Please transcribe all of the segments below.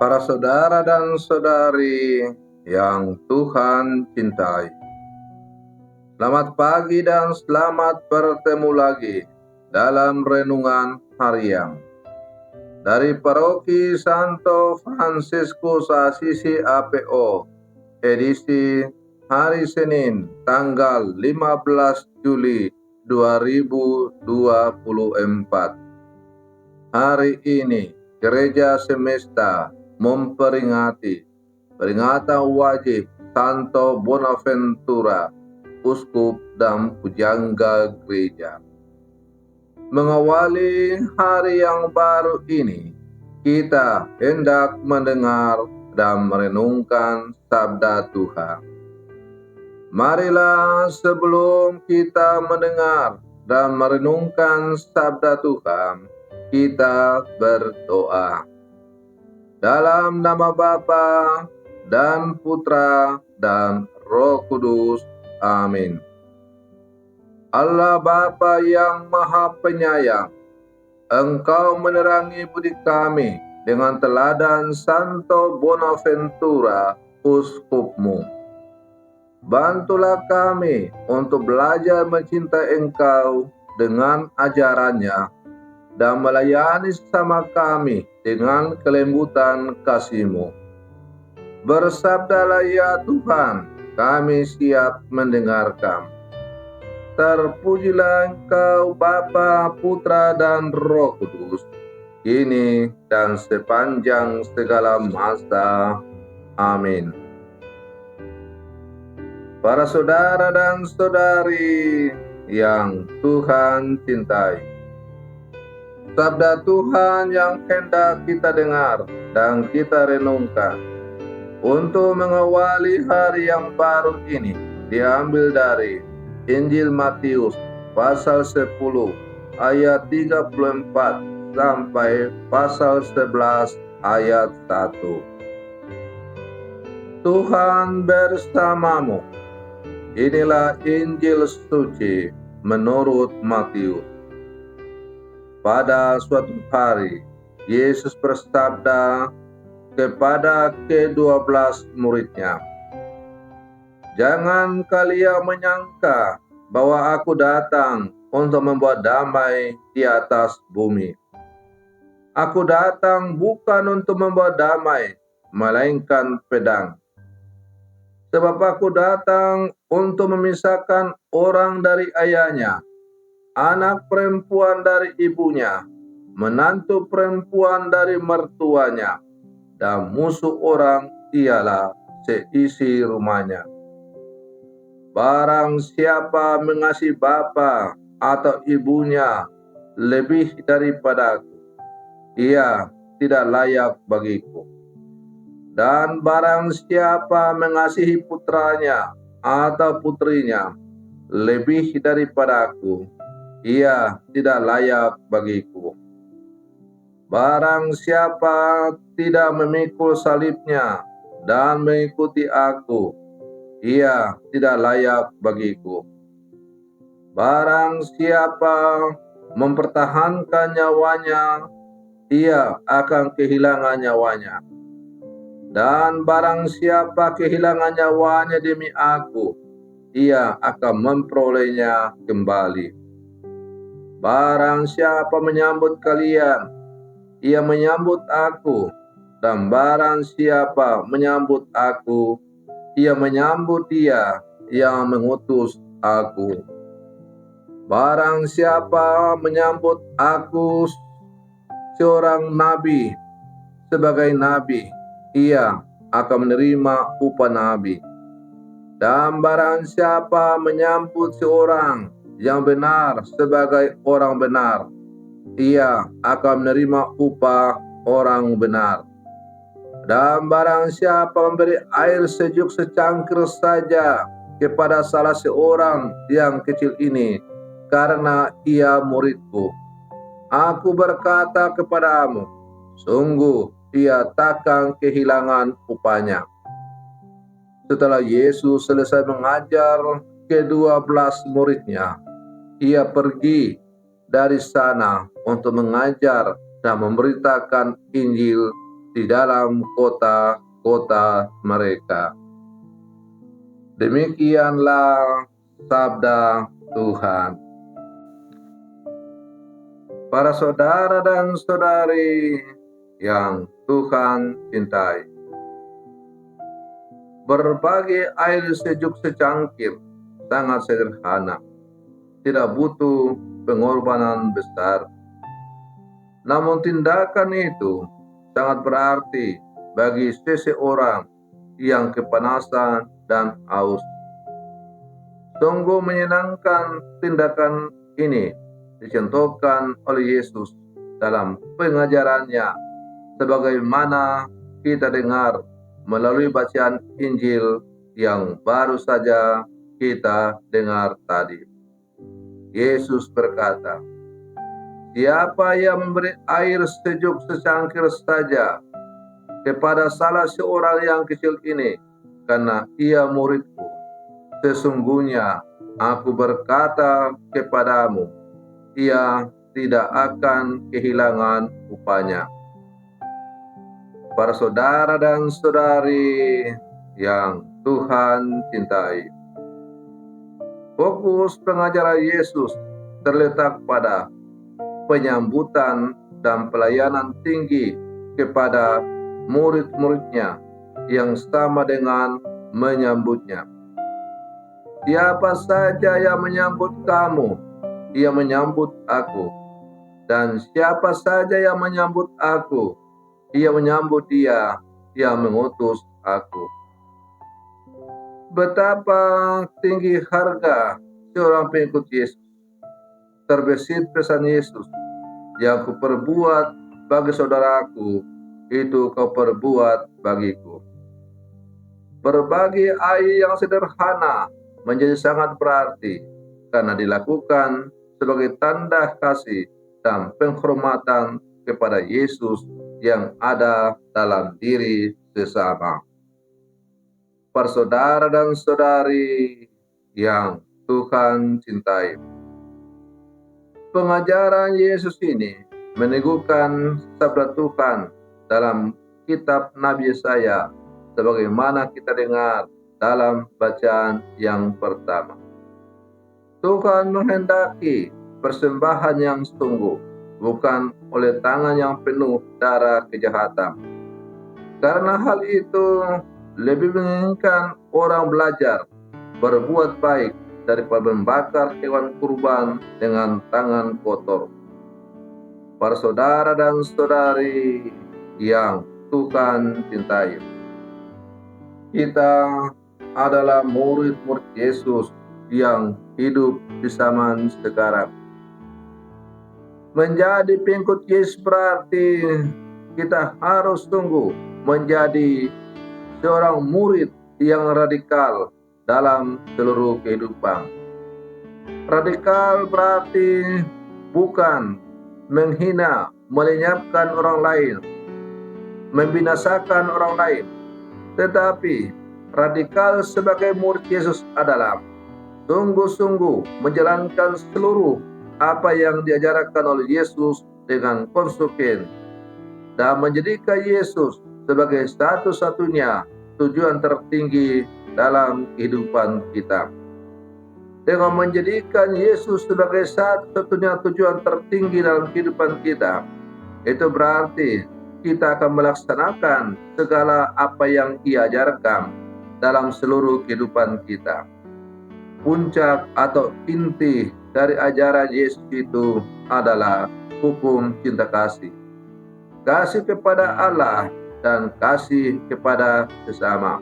Para saudara dan saudari yang Tuhan cintai, selamat pagi dan selamat bertemu lagi dalam renungan harian dari Paroki Santo Fransiskus Assisi APO, edisi hari Senin tanggal 15 Juli 2024. Hari ini Gereja Semesta memperingati peringatan wajib Santo Bonaventura, Uskup dan Pujangga Gereja. Mengawali hari yang baru ini, kita hendak mendengar dan merenungkan sabda Tuhan. Marilah sebelum kita mendengar dan merenungkan sabda Tuhan, kita berdoa. Dalam nama Bapa dan Putra dan Roh Kudus. Amin. Allah Bapa yang Maha Penyayang, Engkau menerangi budi kami dengan teladan Santo Bonaventura, Uskup-Mu. Bantulah kami untuk belajar mencintai Engkau dengan ajarannya dan melayani sesama kami dengan kelembutan kasih-Mu. Bersabdalah ya Tuhan, kami siap mendengarkan. Terpujilah Engkau Bapa, Putra dan Roh Kudus, kini dan sepanjang segala masa. Amin. Para saudara dan saudari yang Tuhan cintai, sabda Tuhan yang hendak kita dengar dan kita renungkan untuk mengawali hari yang baru ini diambil dari Injil Matius pasal 10 ayat 34 sampai pasal 11 ayat 1. Tuhan bersamamu. Inilah Injil suci menurut Matius. Pada suatu hari, Yesus bersabda kepada ke-12 muridnya, "Jangan kalian menyangka bahwa aku datang untuk membuat damai di atas bumi. Aku datang bukan untuk membawa damai, melainkan pedang. Sebab aku datang untuk memisahkan orang dari ayahnya, anak perempuan dari ibunya, menantu perempuan dari mertuanya, dan musuh orang ialah seisi rumahnya. Barang siapa mengasihi bapa atau ibunya lebih daripadaku, ia tidak layak bagiku. Dan barang siapa mengasihi putranya atau putrinya lebih daripadaku, ia tidak layak bagiku. Barang siapa tidak memikul salibnya dan mengikuti aku, ia tidak layak bagiku. Barang siapa mempertahankan nyawanya, ia akan kehilangan nyawanya. Dan barang siapa kehilangan nyawanya demi aku, ia akan memperolehnya kembali. Barang siapa menyambut kalian, ia menyambut aku. Dan barang siapa menyambut aku, ia menyambut Dia yang mengutus aku. Barang siapa menyambut aku seorang nabi sebagai nabi, ia akan menerima upah nabi. Dan barang siapa menyambut seorang yang benar sebagai orang benar, ia akan menerima upah orang benar. Dan barang siapa memberi air sejuk secangkir saja kepada salah seorang yang kecil ini, karena ia muridku, aku berkata kepadamu, sungguh ia takkan kehilangan upahnya." Setelah Yesus selesai mengajar ke-12 muridnya, ia pergi dari sana untuk mengajar dan memberitakan Injil di dalam kota-kota mereka. Demikianlah sabda Tuhan. Para saudara dan saudari yang Tuhan cintai, berbagi air sejuk secangkir sangat sederhana, tidak butuh pengorbanan besar. Namun tindakan itu sangat berarti bagi seseorang yang kepanasan dan haus. Sungguh menyenangkan tindakan ini dicontohkan oleh Yesus dalam pengajarannya, sebagaimana kita dengar melalui bacaan Injil yang baru saja kita dengar tadi. Yesus berkata, "Siapa yang memberi air sejuk secangkir saja kepada salah seorang yang kecil ini, karena ia muridku, sesungguhnya aku berkata kepadamu, ia tidak akan kehilangan upahnya." Para saudara dan saudari yang Tuhan cintai, fokus pengajaran Yesus terletak pada penyambutan dan pelayanan tinggi kepada murid-muridnya yang sama dengan menyambutnya. Siapa saja yang menyambut kamu, ia menyambut aku. Dan siapa saja yang menyambut aku, ia menyambut Dia yang mengutus aku. Betapa tinggi harga seorang pengikut Yesus. Terbesit pesan Yesus, yang kuperbuat bagi saudaraku, itu kau perbuat bagiku. Berbagi air yang sederhana menjadi sangat berarti karena dilakukan sebagai tanda kasih dan penghormatan kepada Yesus yang ada dalam diri sesama. Para saudara dan saudari yang Tuhan cintai, pengajaran Yesus ini meneguhkan sabda Tuhan dalam kitab Nabi Yesaya, sebagaimana kita dengar dalam bacaan yang pertama. Tuhan menghendaki persembahan yang sungguh, bukan oleh tangan yang penuh darah kejahatan. Karena hal itu lebih menginginkan orang belajar berbuat baik daripada membakar hewan kurban dengan tangan kotor. Para saudara dan saudari yang Tuhan cintai, kita adalah murid-murid Yesus yang hidup di zaman sekarang. Menjadi pengikut Yesus berarti kita harus sungguh menjadi seorang murid yang radikal dalam seluruh kehidupan. Radikal berarti bukan menghina, melenyapkan orang lain, membinasakan orang lain, tetapi radikal sebagai murid Yesus adalah sungguh-sungguh menjalankan seluruh apa yang diajarkan oleh Yesus dengan konsekuen dan menjadikan Yesus sebagai satu-satunya tujuan tertinggi dalam kehidupan kita. Dengan menjadikan Yesus sebagai satu-satunya tujuan tertinggi dalam kehidupan kita, itu berarti kita akan melaksanakan segala apa yang Ia ajarkan dalam seluruh kehidupan kita. Puncak atau inti dari ajaran Yesus itu adalah hukum cinta kasih. Kasih kepada Allah dan kasih kepada sesama.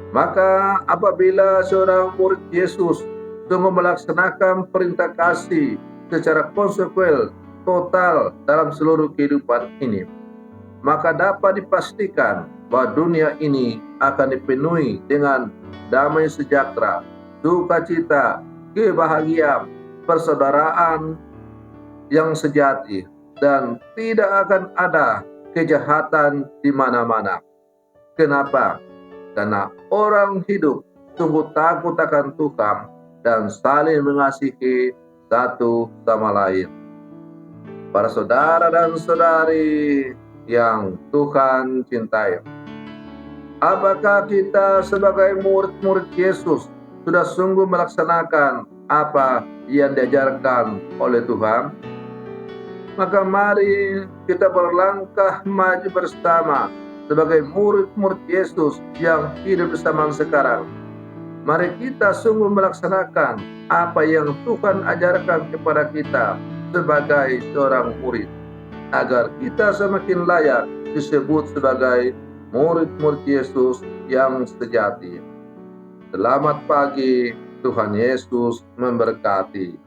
Maka apabila seorang murid Yesus sungguh melaksanakan perintah kasih secara konsekuen, total dalam seluruh kehidupan ini, maka dapat dipastikan bahwa dunia ini akan dipenuhi dengan damai sejahtera, sukacita, kebahagiaan, persaudaraan yang sejati, dan tidak akan ada kejahatan di mana-mana. Kenapa? Karena orang hidup sungguh takut akan Tuhan dan saling mengasihi satu sama lain. Para saudara dan saudari yang Tuhan cintai. Apakah kita sebagai murid-murid Yesus sudah sungguh melaksanakan apa yang diajarkan oleh Tuhan? Maka mari kita berlangkah maju bersama sebagai murid-murid Yesus yang hidup zaman sekarang. Mari kita sungguh melaksanakan apa yang Tuhan ajarkan kepada kita sebagai seorang murid, agar kita semakin layak disebut sebagai murid-murid Yesus yang sejati. Selamat pagi, Tuhan Yesus memberkati.